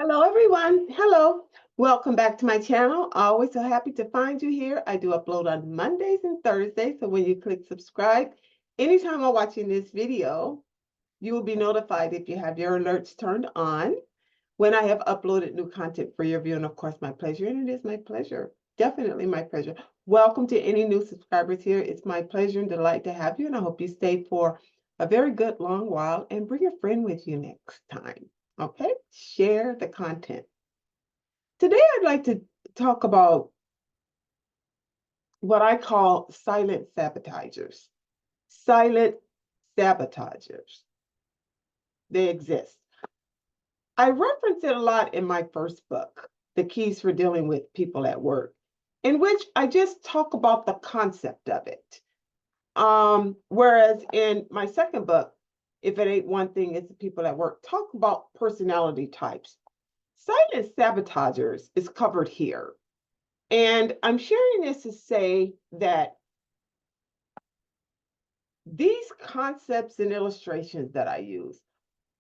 Hello, everyone. Hello. Welcome back to my channel. Always so happy to find you here. I do upload on Mondays and Thursdays. So when you click subscribe, anytime I'm watching this video, you will be notified if you have your alerts turned on when I have uploaded new content for your view. And of course, my pleasure. And it is my pleasure. Definitely my pleasure. Welcome to any new subscribers here. It's my pleasure and delight to have you. And I hope you stay for a very good long while and bring a friend with you next time. Okay, share the content. Today, I'd like to talk about what I call silent sabotagers. Silent sabotagers. They exist. I reference it a lot in my first book, The Keys for Dealing with People at Work, in which I just talk about the concept of it. Whereas in my second book, If It Ain't One Thing, It's the People at Work, talk about personality types. Silent sabotagers is covered here. And I'm sharing this to say that these concepts and illustrations that I use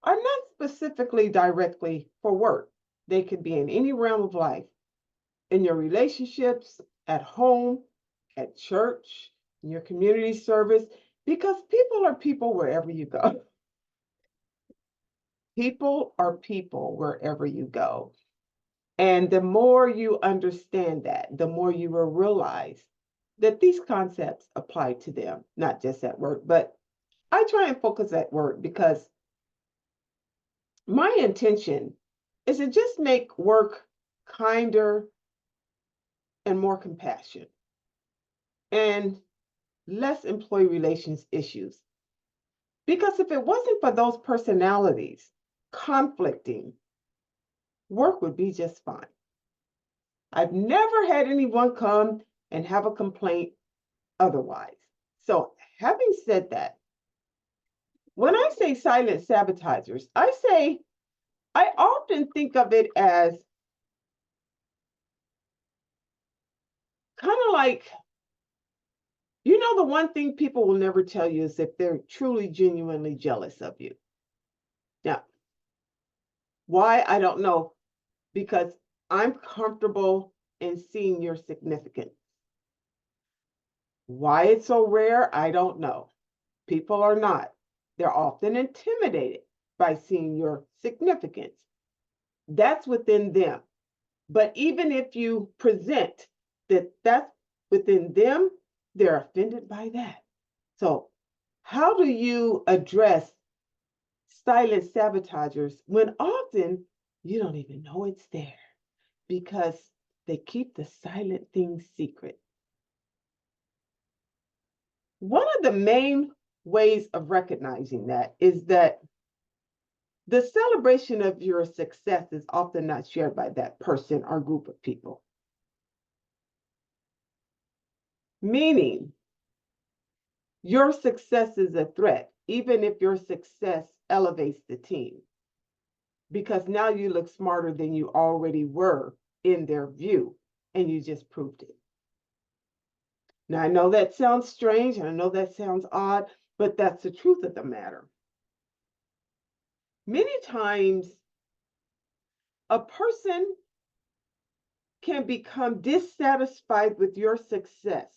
are not specifically directly for work. They could be in any realm of life, in your relationships, at home, at church, in your community service, because people are people wherever you go. People are people wherever you go. And the more you understand that, the more you will realize that these concepts apply to them, not just at work. But I try and focus at work because my intention is to just make work kinder and more compassionate and less employee relations issues. Because if it wasn't for those personalities conflicting, work would be just fine. I've never had anyone come and have a complaint otherwise. So, having said that, when I say silent sabotagers, I often think of it as kind of like, the one thing people will never tell you is if they're truly, genuinely jealous of you. Now, why? I don't know, because I'm comfortable in seeing your significance. Why it's so rare, I don't know. People are not. They're often intimidated by seeing your significance. That's within them. But even if you present that that's within them, they're offended by that. So, how do you address silent sabotagers when often you don't even know it's there because they keep the silent things secret? One of the main ways of recognizing that is that the celebration of your success is often not shared by that person or group of people. Meaning, your success is a threat, even if your success elevates the team, because now you look smarter than you already were in their view, and you just proved it. Now, I know that sounds strange, and I know that sounds odd, but that's the truth of the matter. Many times, a person can become dissatisfied with your success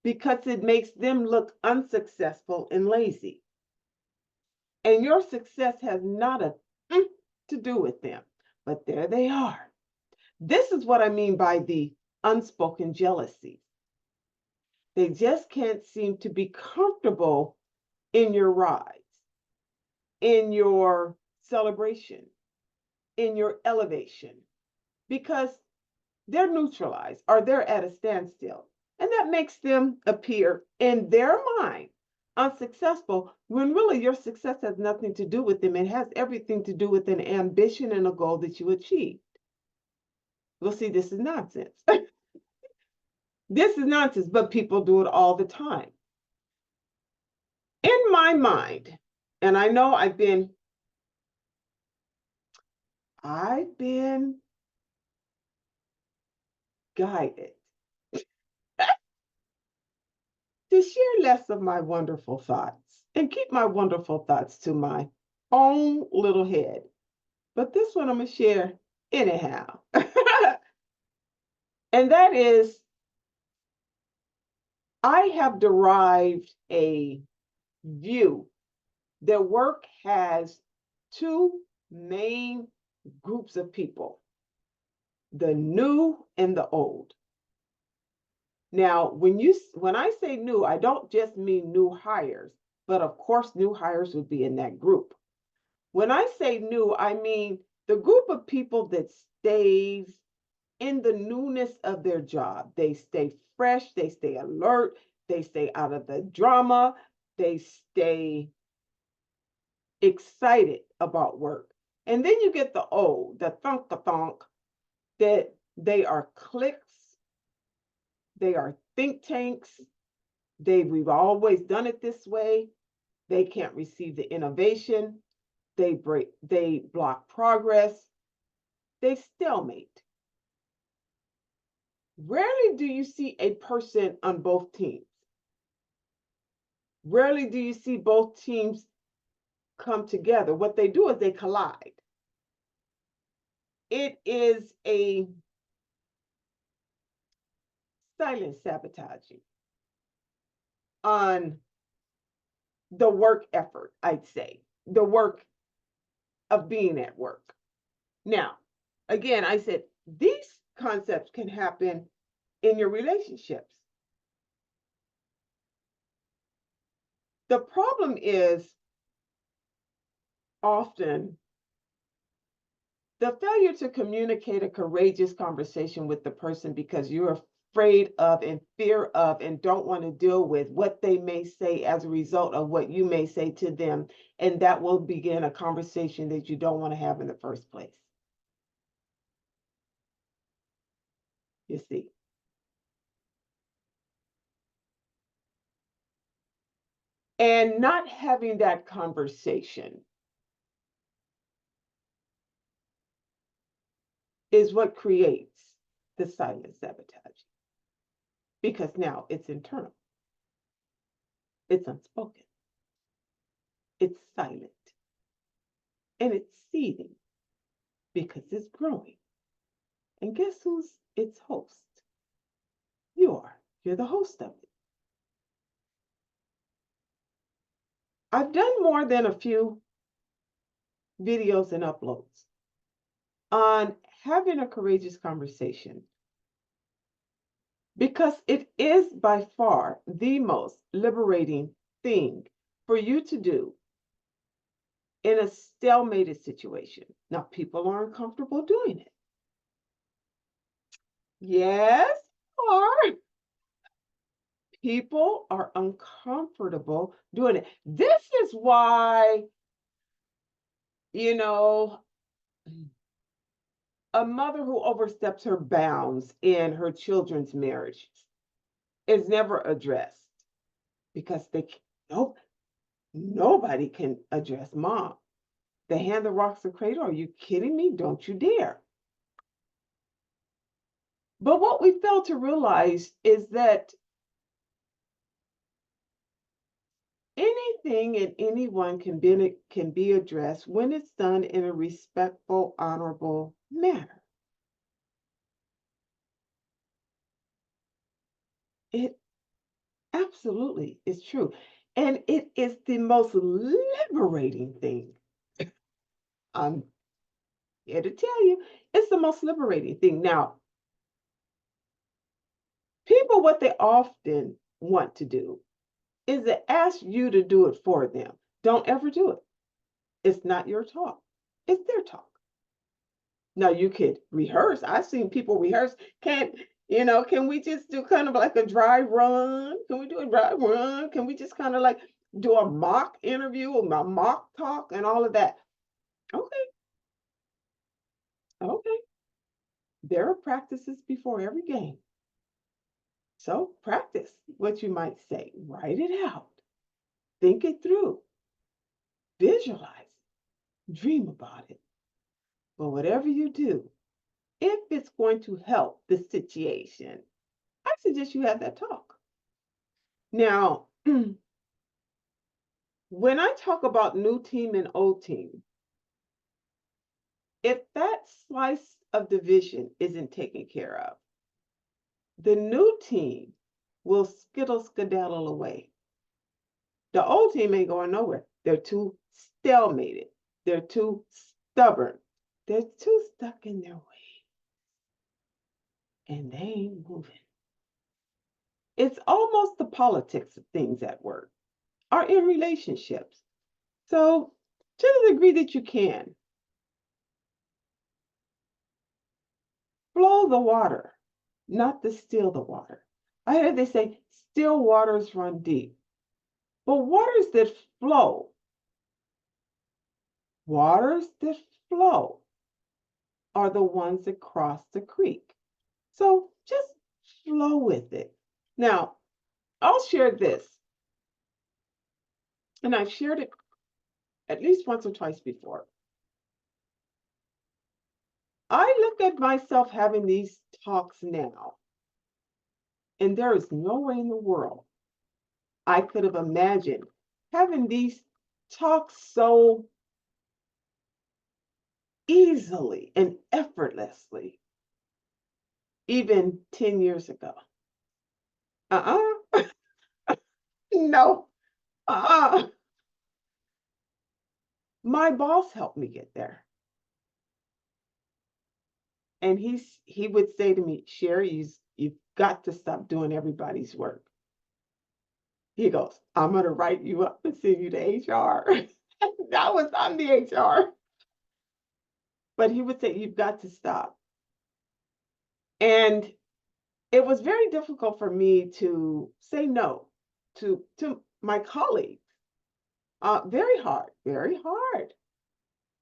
because it makes them look unsuccessful and lazy. And your success has not a to do with them, but there they are. This is what I mean by the unspoken jealousy. They just can't seem to be comfortable in your rise, in your celebration, in your elevation, because they're neutralized or they're at a standstill. And that makes them appear in their mind unsuccessful when really your success has nothing to do with them. It has everything to do with an ambition and a goal that you achieved. Well, see, this is nonsense. This is nonsense, but people do it all the time. In my mind, and I know I've been guided to share less of my wonderful thoughts and keep my wonderful thoughts to my own little head. but this one I'm going to share anyhow. And that is, I have derived a view that work has two main groups of people, the new and the old. Now, when I say new, I don't just mean new hires, but of course, new hires would be in that group. When I say new, I mean the group of people that stays in the newness of their job. They stay fresh, they stay alert, they stay out of the drama, they stay excited about work. And then you get the old, the thunk, that they are cliques, they are think tanks, we've always done it this way. They can't receive the innovation. They block progress. They stalemate. Rarely do you see a person on both teams. Rarely do you see both teams come together. What they do is they collide. It is a silent sabotaging on the work effort, I'd say, the work of being at work. Now, again, I said these concepts can happen in your relationships. The problem is often the failure to communicate a courageous conversation with the person because you're afraid of and fear of and don't want to deal with what they may say as a result of what you may say to them. And that will begin a conversation that you don't want to have in the first place. You see. And not having that conversation is what creates the silent sabotage. Because now it's internal. It's unspoken. It's silent. And it's seething because it's growing. And guess who's its host? You are. You're the host of it. I've done more than a few videos and uploads on having a courageous conversation because it is by far the most liberating thing for you to do in a stalemated situation. Now, people are uncomfortable doing it. Yes, are. People are uncomfortable doing it. This is why, you know, a mother who oversteps her bounds in her children's marriage is never addressed because nope, nobody can address mom. The hand that rocks the cradle, are you kidding me? Don't you dare. But what we fail to realize is that anything and anyone can be addressed when it's done in a respectful, honorable manner. It absolutely is true. And it is the most liberating thing. I'm here to tell you, it's the most liberating thing. Now, people, what they often want to do is to ask you to do it for them. Don't ever do it. It's not your talk, it's their talk. Now, you could rehearse. I've seen people rehearse. Can we just do kind of like a dry run? Can we do a dry run? Can we just kind of like do a mock interview or a mock talk and all of that? Okay. Okay. There are practices before every game. So practice what you might say. Write it out. Think it through. Visualize it. Dream about it. But whatever you do, if it's going to help the situation, I suggest you have that talk. Now, when I talk about new team and old team, if that slice of division isn't taken care of, the new team will skedaddle away. The old team ain't going nowhere. They're too stalemated. They're too stubborn. They're too stuck in their way. And they ain't moving. It's almost the politics of things at work or in relationships. So, to the degree that you can, flow the water, not distill the water. I heard they say still waters run deep. But waters that flow are the ones that cross the creek. So just flow with it. Now, I'll share this, and I've shared it at least once or twice before. I look at myself having these talks now, and there is no way in the world I could have imagined having these talks so easily and effortlessly even 10 years ago. No. My boss helped me get there. And he would say to me, Sheri, you've got to stop doing everybody's work. He goes, I'm going to write you up and send you to HR. I'm the HR. But he would say, you've got to stop. And it was very difficult for me to say no to my colleagues. Very hard, very hard.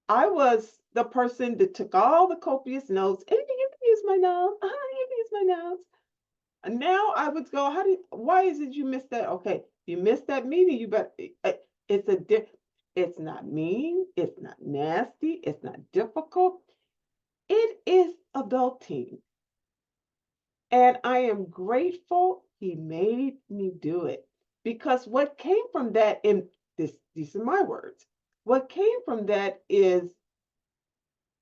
I was the person that took all the copious notes. And you can use my notes. You can use my notes. And now I would go, why is it you missed that? Okay, if you missed that meeting, you bet it's not mean, it's not nasty, it's not difficult. It is adulting. And I am grateful he made me do it. Because what came from that, and these are my words, what came from that is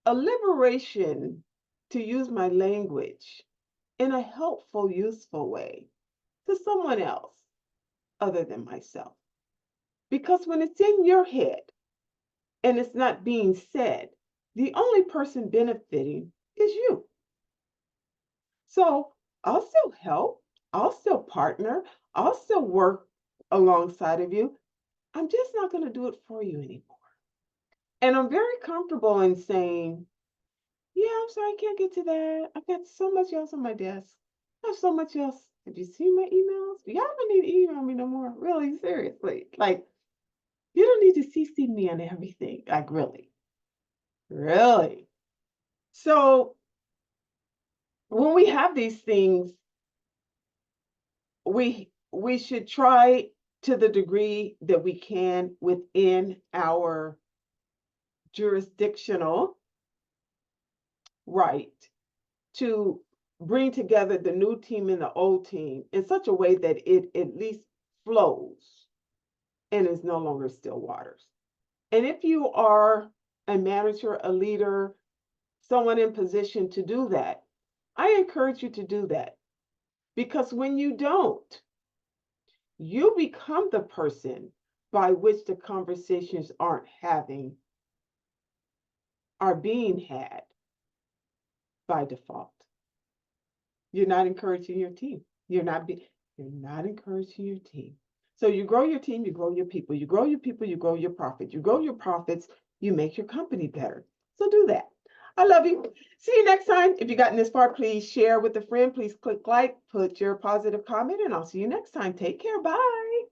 a liberation to use my language in a helpful, useful way to someone else other than myself. Because when it's in your head and it's not being said, the only person benefiting is you. So I'll still help, I'll still partner, I'll still work alongside of you. I'm just not going to do it for you anymore. And I'm very comfortable in saying, yeah, I'm sorry, I can't get to that. I've got so much else on my desk. I have so much else. Have you seen my emails? Y'all don't need to email me no more. Really, seriously. Like, you don't need to CC me on everything. Like, really. Really. So when we have these things, we should try to the degree that we can within our jurisdictional right to bring together the new team and the old team in such a way that it at least flows and is no longer still waters. And if you are a manager, a leader, someone in position to do that, I encourage you to do that. Because when you don't, you become the person by which the conversations are being had by default. You're not encouraging your team. You're not encouraging your team. So you grow your team, you grow your people. You grow your people, you grow your profits. You grow your profits, you make your company better. So do that. I love you. See you next time. If you've gotten this far, please share with a friend. Please click like, put your positive comment, and I'll see you next time. Take care. Bye.